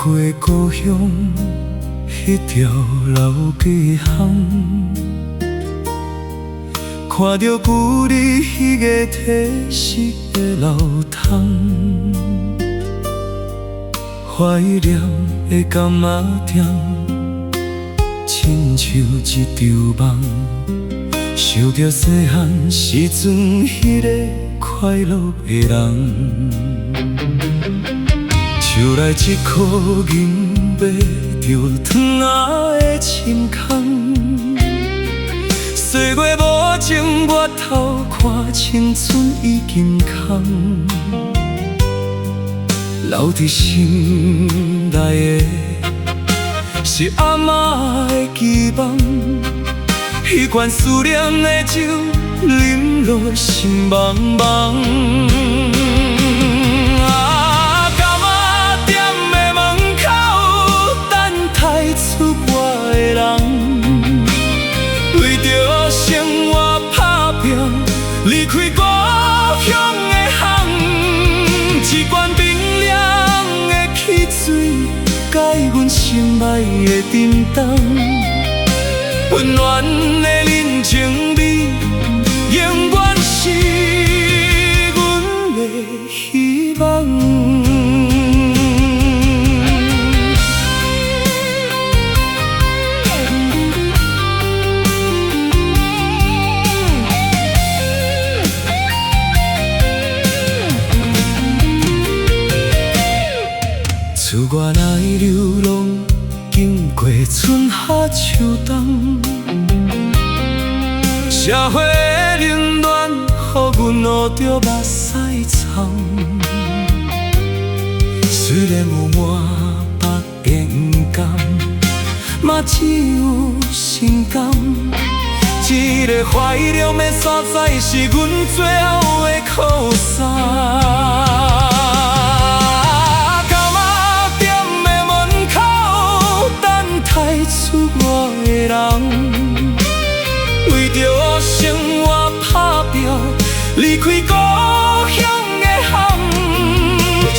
过故乡迄条老街巷，看着旧日迄个褪色的老窗，怀念的柑仔店，亲像一场梦，想着细汉时阵迄个快乐的人。就来一颗银币，着糖仔的深空。岁月无情，月头看青春已经空。留伫心内的，是阿嬷的期望。迄罐思念的酒，啉落心茫茫。离开故乡的巷，一罐冰凉的汽水，解阮心爱的沉重。温暖的人情味，永远是阮的希望。自我来流浪，经过春夏秋冬，社会的冷暖，予阮学着目屎藏。虽然有满腹的不甘，嘛只有心甘。这个怀念的所在，是阮最后的靠山。出我的人，为着生活打拼，离开故乡的巷。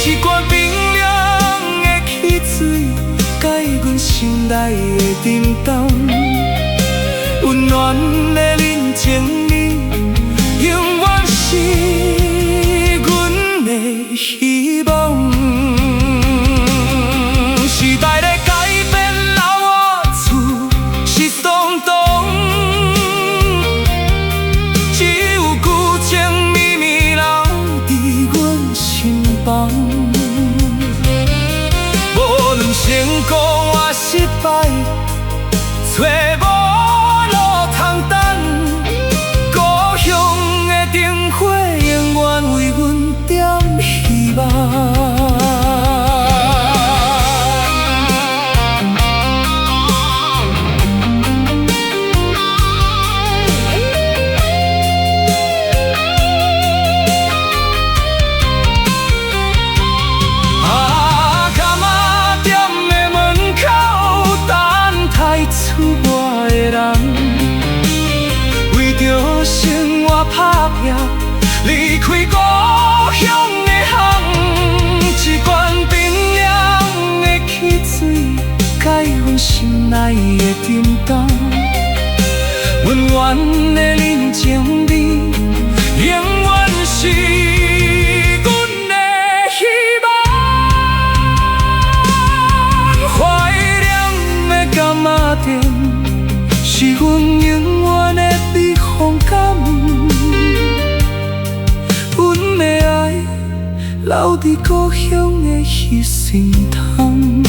一罐冰凉的汽水，解阮心内的沉重。温暖的人情味，永远是阮的希望。时代的成功或失败，找无路通等。故乡的灯火，永远为阮点希望。出我的人，为着生活打拼，离开故乡的巷。一罐冰凉的汽水，解阮心内的沉重。温暖的人情味，永远是阮的希望。怀念的柑仔店，是阮永远的避风港。阮的爱，留伫故乡的彼心窗。